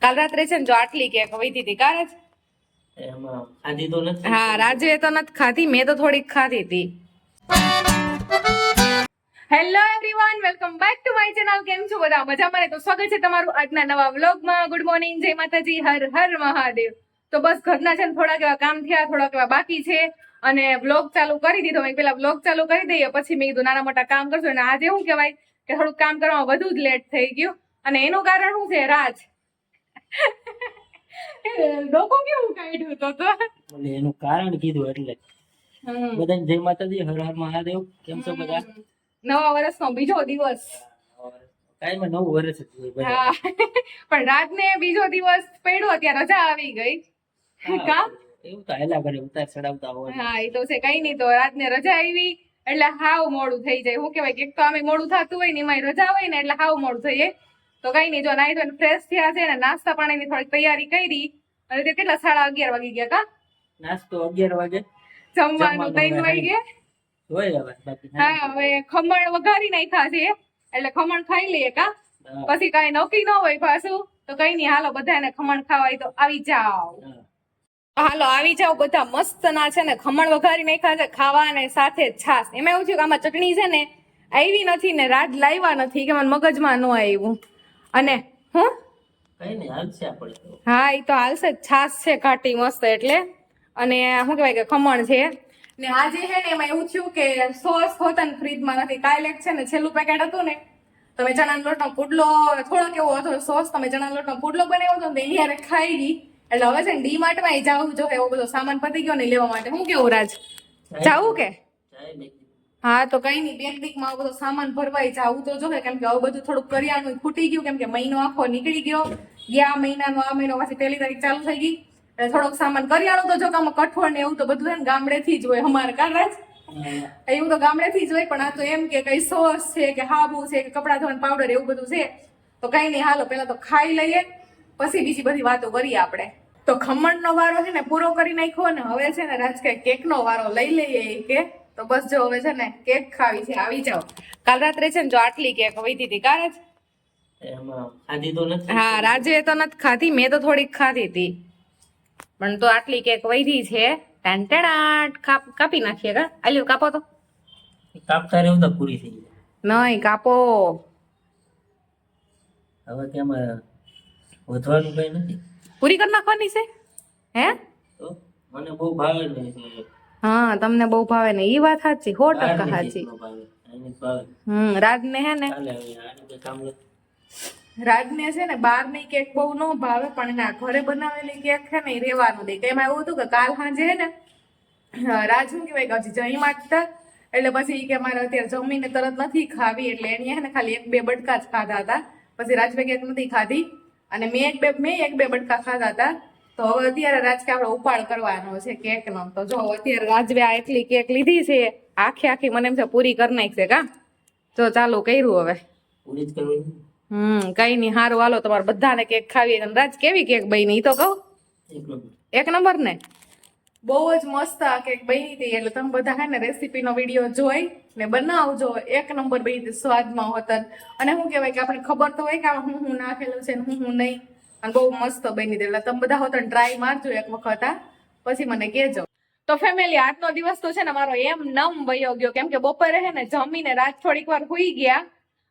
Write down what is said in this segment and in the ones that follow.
કાલ રાત્રે છે ને જો આટલી કેક વહીતી હતી કાલે જ. એમાં ખાધી તો નથી. હા, રાજે તો નથી ખાધી, મેં તો થોડીક ખાધી હતી. Hello everyone, welcome back to my channel. કેમ છો બધા? મજામાં ને? તો સ્વાગત છે તમારું આજના નવા વ્લોગમાં. ગુડ મોર્નિંગ, જય માતાજી, હર હર મહાદેવ. તો બસ ઘરના છે ને થોડાક એવા કામ થયા, થોડાક એવા બાકી છે અને વ્લોગ ચાલુ કરી દીધો. મેં પેલા વ્લોગ ચાલુ કરી દઈએ, પછી મેં કીધું નાના મોટા કામ કરશું. અને આજે શું કહેવાય કે થોડુંક કામ કરવામાં વધુ જ લેટ થઈ ગયું. અને એનું કારણ શું છે? રાજ લોકો કેવું કાઢ્યું તો એનું કારણ કીધું એટલે બધાને જય માતાજી, હર હર મહાદેવ. કેમ છો બધા? નવા વર્ષનો બીજો દિવસ. કાંઈમાં નવું વર્ષ જ હોય બધા. હા, પણ રાતને બીજો દિવસ પડ્યો ત્યાં રજા આવી ગઈ. કા એવું તો હેલા કરે, ઉતાર ચડાવતા હોય. હા, એ તો છે. કઈ નહીં, તો રાતને રજા આવી એટલે હાવ મોડું થઈ જાય. શું કહેવાય કે એક તો આમે મોડું થતું હોય ને એમાં રજા હોય ને એટલે હાવ મોડું થઈ જાય. તો કઈ નહીં, જો નાઈ ધોઈને ફ્રેશ થયા છે ને નાસ્તા પાણીની થોડીક તૈયારી કરી અને તે કેટલા 11:30 વાગી ગયા કા નાસ્તો 11 વાગે, જમવાનું 3 વાગે હોય હવે બાકી. હા, હવે ખમણ વઘારી નાખ્યા છે એટલે ખમણ ખાઈ લઈએ કા પછી કઈ નક્કી ન હોય પાછું. તો કઈ નહીં, હાલો બધાને ખમણ ખાવા હોય તો આવી જાઓ. હાલો આવી જાઓ બધા. મસ્ત ના છે ને ખમણ વઘારી નાખ્યા છે, ખાવા અને સાથે છાસ. એમાં એવું થયું કે આમાં ચટણી છે ને આવી નથી ને રાત લાવ્યા નથી કે મને મગજમાં ન આવ્યું. અને હું કઈ નહીં, હાલશે આપણે તો. હા, એ તો હાલશે જ. છાસ છે ઘાટી મસ્ત એટલે. અને શું કહેવાય કે ખમણ છે ને આજે છે ને એમાં એવું થયું કે સોસ હોતા ને ફ્રીજમાં નથી. કાલે એક છે ને છેલ્લું પેકેટ હતું ને તો મેં ચણાનો લોટનો પુડલો થોડોક એવો હતો સોસ, તમે ચણાનો લોટનો પુડલો બનાવ્યો હતો ને એની હારે ખાઈ ગઈ. એટલે હવે છે ને ડી-માર્ટ માં જાવું જો એવો બધો સામાન પતી ગયો ને લેવા માટે. હું કેવું રાજ, જાવું કે? હા, તો કઈ નહીં, બેંકમાં બધો સામાન ભરવાય જાવું તો જો, કેમ કે હવે બધું થોડુંક કરિયાણું ખૂટી ગયું, કેમ કે મહિનો આખો નીકળી ગયો. ગયા મહિનાનો આ મહિનો પાછી 1 તારીખ ચાલુ થઈ ગઈ એટલે થોડોક સામાન કરિયાણું તો જો કે કઠોળ ને એવું તો બધું છે ને ગામડેથી જ હોય અમારે કા રાજ. એવું તો ગામડેથી જ હોય, પણ આ તો એમ કે કઈ સોસ છે કે હાબુ છે કે કપડા ધોવાનું પાવડર એવું બધું છે. તો કઈ નહીં, હાલો પેલા તો ખાઈ લઈએ પછી બીજી બધી વાતો કરીએ આપણે. તો ખમણનો વારો છે ને પૂરો કરી નાખ્યો ને હવે છે ને રાજ કે કેકનો વારો લઈ લઈએ કે. તો બસ જો હવે છે ને કેક ખાવી છે, આવી જાઓ. કાલ રાત્રે છે ને જો આટલી કેક વહીતી હતી કાલે જ. એમાં ખાધી તો નથી. હા, રાજે તો નથી ખાધી, મેં તો થોડીક ખાધી હતી. પણ તો આટલી કેક વહીધી છે. ટાંટાટ કાપી નાખીએ કા. આલ્યો કાપો તો. કાપતા રહેવું તો પૂરી થઈ જાય. નહીં કાપો. હવે કેમ વધવાનું કઈ નથી. પૂરી કરી નાખવાની છે હે? તો મને બહુ ભાવે ને એટલે. હા, તમને બહુ ભાવે ને, ઈ વાત સાચી, 100% બહારની સાચી. ચીજ નો ભાવે, આની જ ભાવે. રાજને હે ને ચાલે હવે આનું કઈ કામ નથી. રાજને છે ને બહારની કેક બહુ ન ભાવે, પણ એના ઘરે બનાવેલી કેક છે ને એ રેવાનું દે. એમાં એવું હતું કે કાલ સાંજે હે ને રાજ શું કહેવાય કે હજી જઈ માંગતા એટલે પછી કે મારે અત્યારે જમીને તરત નથી ખાવી એટલે એને હે ને ખાલી 1-2 બટકા જ ખાધા હતા. પછી રાજભાઈ કેક નથી ખાધી અને મેં એક બે બટકા ખાધા હતા. તો હવે અત્યારે રાજ કે આપણે ઉપાડ કરવાનો છે કેકનો. તો જો અત્યારે રાજવે આ એટલી કેક લીધી છે આખી મને એમ છે પૂરી કરી નાખશે કા. જો ચાલુ કર્યું હવે. પૂરી જ કરવાની. કઈ નહીં, હારું હાલો તમારે બધાને કેક ખાવી. રાજ કેવી કેક બની ઈ તો કહો. એક નંબર. 1 નંબર ને બહુ જ મસ્ત આ કેક બની હતી. એટલે તમે બધા હે ને રેસીપીનો વિડીયો જોઈ ને બનાવજો. 1 નંબર બની હતી સ્વાદમાં હોતન. અને શું કહેવાય કે આપણે ખબર તો હોય કે આમાં હું નાખેલું છે ને હું નહીં. અને બહુ મસ્ત બની હતી. એટલે તમે બધા હોતન ટ્રાય મારજો એક વખત પછી મને કહેજો. તો ફેમિલી આજનો દિવસ તો છે ને મારો એમ નમ વયો ગયો, કેમ કે બપોરે હે ને જમીને રાત થોડીક વાર સુઈ ગયા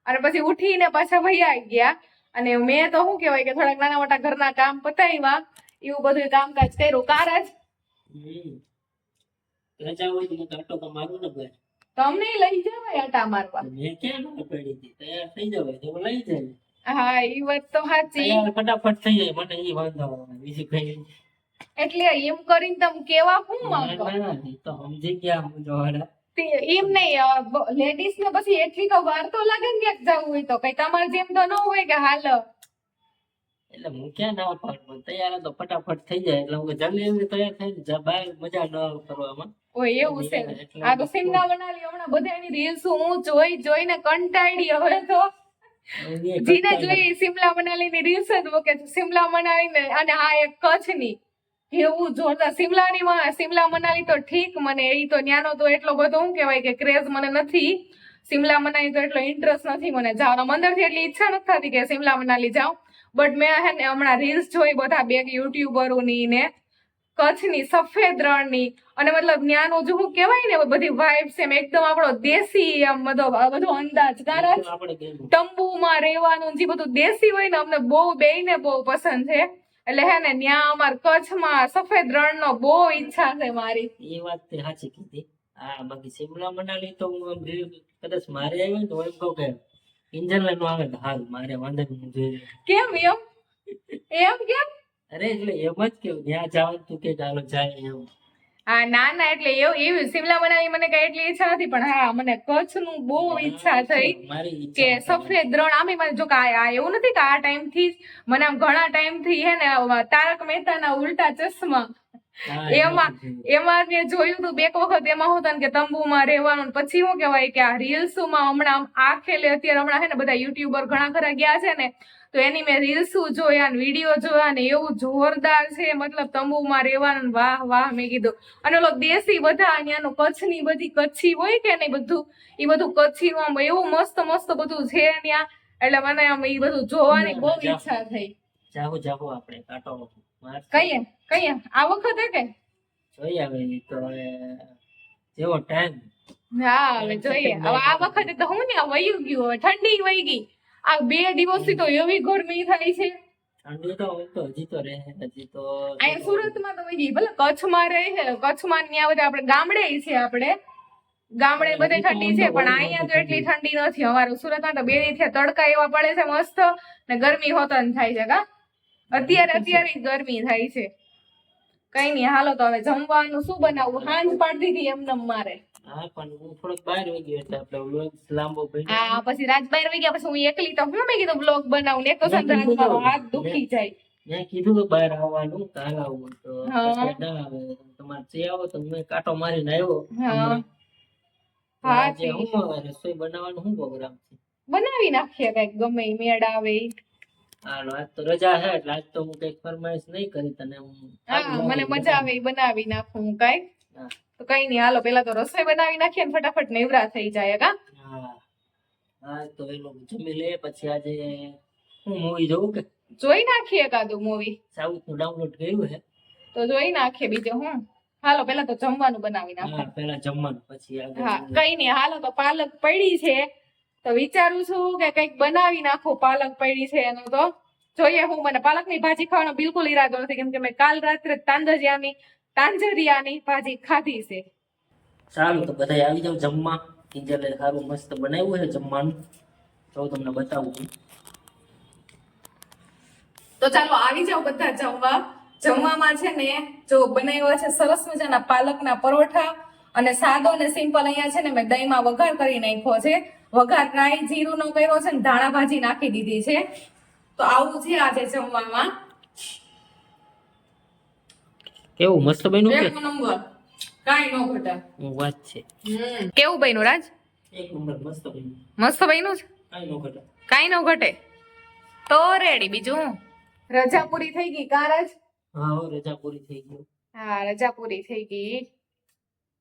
અને પછી ઉઠીને પાછા વૈયા ગયા. અને મેં તો શું કહેવાય કે થોડાક નાના મોટા ઘરના કામ પતાવ્યા, એવું બધું કામકાજ કર્યું. કારજ રજા હોય તો આટો તો મારું ને ભાઈ. તમને લઈ જવાય આટા મારવા. મેં ક્યાં ના પડી હતી, તૈયાર થઈ જવાય તો લઈ જાય. હા, ઈ વાત તો સાચી. તૈયાર ફટાફટ થઈ જાય, મને ઈ વાંધો આવે. બીજું કઈ નહીં. એટલે એમ કરીને તમે કેવા શું માંગો? ના, ઈ તો સમજી ગયા હું જોવાના. એમ નહીં, લેડીઝ ને પછી એટલી તો વાર તો લાગે ને ક્યાંક જવું હોય તો. કઈ તમારે જેમ તો ન હોય કે હાલ. એટલે હું ક્યાં ના પાડું, તૈયાર તો ફટાફટ થઈ જાય એટલે હું જલ્દી એવી તૈયાર થઈ જાય, બહાર મજા ન આવે કરવામાં. ઓય એવું છે. આ તો સિમલા મનાલી હમણાં બધાની રીલ્સ હું જોઈને કંટાળી. હવે તો જીને જોઈ સિમલા મનાલી ની રીલ્સ જ મૂકે છે. સિમલા મનાલી ને અને આ એક કચ્છની એવું જોરદાર. સિમલા મનાલી તો ઠીક, મને એ તો ન્યાનો તો એટલો બધો શું કહેવાય કે ક્રેઝ મને નથી. સિમલા મનાલી તો એટલો ઇન્ટરેસ્ટ નથી મને જવાનો. અંદરથી એટલી ઈચ્છા નથી થતી કે સિમલા મનાલી જાઉં. બટ મેં હે ને હમણાં રીલ્સ જોઈ બધા બે યુટ્યુબરોની ને કચ્છની સફેદ રણની, અને મતલબ ન્યાનું જો હું કહેવાય ને બધી વાઇબ્સ એમ એકદમ આપણો દેશી આમ બધો અંદાજ તારા તો આપણે ગયેલું. તંબુમાં રહેવાનું જે બધું દેશી હોય ને અમને બહુ બેયને બહુ પસંદ છે. એટલે હે ને ન્યા અમાર કચ્છમાં સફેદ રણનો બહુ ઈચ્છા છે મારી. એ વાત તે સાચી કીધી. હા, બાકી શિમલા મનાલી તો હું આમ કદાચ મારે આવ્યો ને તો એમ કહું કે ઇન્જન લાઈન નો આવે તો હાલ, મારે વાંધો નહીં જોઈએ. કેમ એમ કેમ? અરે એટલે એમ જ કેવું ત્યાં જવાનું તું કે ચાલો જાય એમ. હા ના ના, એટલે એવું શિમલા મનાલી મને કઈ એટલી ઈચ્છા નથી, પણ હા મને કચ્છનું બહુ ઈચ્છા થઈ મારી કે ઈચ્છા સફેદ રણ. આમે મને જો કે આ એવું નથી કે આ ટાઈમ થી જ મને આમ ઘણા ટાઈમ થી હે ને તારક મહેતાના ઉલ્ટા ચશ્મા હા, એમાં મેં જોયું હતું બે વખત. એમાં હું તને કે તંબુમાં રહેવાનું, પછી શું કહેવાય કે આ રીલ્સમાં હમણાં આખેલે અત્યારે હમણાં હે ને બધા યુટ્યુબર ઘણા ખરા ગયા છે ને, તો એની મેં રીલ્સો જોયા ને વિડીયો જોયા ને એવું જોરદાર છે. મતલબ તંબુમાં રહેવાનું, વાહ વાહ મેં કીધું. અને ઓલો દેશી બધા અહીંયાનું કચ્છની બધી કચ્છી હોય કે નહીં બધું, એ બધું કચ્છીનું આમ એવું મસ્ત મસ્ત બધું છે ત્યાં. એટલે મને આમ એ બધું જોવાની બહુ ઈચ્છા થઈ. જાવું આપણે કાંટો કઈએ આ વખતે કે જોઈ આવે ઈ તો હવે જેવો ટાઈમ. હા હવે જોઈએ. હવે આ વખતે તો હું ને વયું ગયું, હવે ઠંડી વહી ગઈ. આ 2 દિવસથી તો એવી ગરમી થાય છે. ઠંડી તો હું તો હજી તો રહે, હજી તો અહીંયા સુરતમાં તો વહી ગઈ, ભલે કચ્છમાં રહે છે, કચ્છમાં ને ત્યાં બધા આપણે ગામડે છે, આપણે ગામડે બધે ઠંડી છે, પણ અહીંયા તો એટલી ઠંડી નથી. અમારું સુરતમાં તો 2 દી તડકા એવા પડે છે મસ્ત, ને ગરમી હોતન થાય છે. કા અત્યારે જ ગરમી થાય છે. કઈ નઈ, હાલો તો હવે જમવાનું શું બનાવવું? હાંજ પાડી દીધી એમને મારે. હા, પણ હું થોડોક બહાર વહી ગયો એટલે આપણે વ્લોગ લાંબો બન્યો. હા, પછી રાત 12 વાગ્યા પછી હું એકલી તો હું મેં કીધું બ્લોગ બનાવું ને, એક તો સંધાન મારો હાથ દુખી જાય. મેં કીધું તો બહાર આવવાનું, કાલ આવું તો હા. ના આવે. તમારે જે આવો તો મેં કાંટો મારીને આવ્યો. હા. તો હા, આજે હું હવે રસોઈ બનાવવાનું શું પ્રોગ્રામ છે? બનાવી નાખીએ કઈક ગમે ઈ મેળ આવે ઈ. હાલો, આજ તો રજા છે એટલે આજ તો હું કઈક ફરમાઈશ નહીં કરી તને. હા, મને મજા આવે ઈ બનાવી નાખું હું કઈક. હા. તો કઈ નઈ, હાલો પેલા તો રસોઈ બનાવી નાખીએ ને ફટાફટ નેવરા થઈ જાય. કા હા, હા, તો એ લોકો જમી લે પછી આજે હું મૂવી જોઉં કે જોઈ નાખીએ એકાદું મૂવી. સાઉથ નું ડાઉનલોડ કર્યું છે. તો જોઈ નાખીએ બીજું હું. હાલો પેલા તો જમવાનું બનાવી નાખો. હા, પેલા જમવાનું પછી આગળ. હા, કઈ નઈ, હાલો તો પાલક પડી છે તો વિચારું છું કે કઈક બનાવી નાખું. પાલક પડી છે એનું તો જોઈએ. હું મને પાલકની ભાજી ખાવાનો બિલકુલ ઈરાદો નથી, કેમ કે મેં કાલ રાત્રે તાંજરિયાની ભાજી ખાધી છે. સારું, તો બધા આવી જાવ જમવા. કિંજલે સારું મસ્ત બનાવ્યું છે જમવાનું, તો તમને બતાવું છું. તો ચાલો આવી જાવ બધા જમવા. જમવામાં છે ને જો બનાવ્યા છે સરસ મજાના પાલકના પરોઠા, અને સાદો ને સિમ્પલ અહીંયા છે ને મેં દહીંમાં વઘાર કરી નાખ્યો છે. વઘાર રાઈ જીરું નો કર્યો છે ને ધાણા ભાજી નાખી દીધી છે. તો આવું છે આજે જમવામાં. કેવું મસ્ત બન્યું કે? એક નંબર, કાઈ નો ઘટે. વાત છે. કેવું બન્યું રાજ? એક નંબર મસ્ત બન્યું. મસ્ત બન્યું છે, કાઈ નો ઘટે. કાઈ નો ઘટે. તો રેડી. બીજું રજા પૂરી થઈ ગઈ કા રાજ? હા, હવે રજા પૂરી થઈ ગઈ. હા, રજા પૂરી થઈ ગઈ.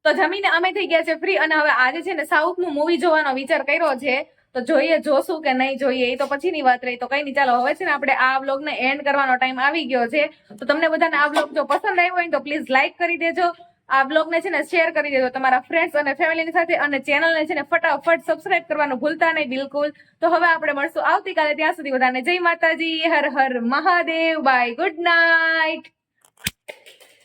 તો જમીને અમે થઈ ગયા છે ફ્રી, અને હવે આજે છે ને સાઉથ નું મૂવી જોવાનો વિચાર કર્યો છે. તો જોઈએ જોશું કે નહીં જોઈએ એ તો પછીની વાત રહી. તો કઈ નહીં, ચાલો હવે છે ને આપણે આ વ્લોગ ને એન્ડ કરવાનો ટાઈમ આવી ગયો છે. તો તમને બધાને આ વ્લોગ જો પસંદ આવ્યો હોય તો પ્લીઝ લાઈક કરી દેજો. આ વ્લોગ ને છે ને શેર કરી દેજો તમારા ફ્રેન્ડ્સ અને ફેમિલીની સાથે, અને ચેનલને છે ને ફટાફટ સબસ્ક્રાઇબ કરવાનું ભૂલતા નહીં બિલકુલ. તો હવે આપણે મળશું આવતીકાલે. ત્યાં સુધી બધાને જય માતાજી, Har Har Mahadev, by, good night.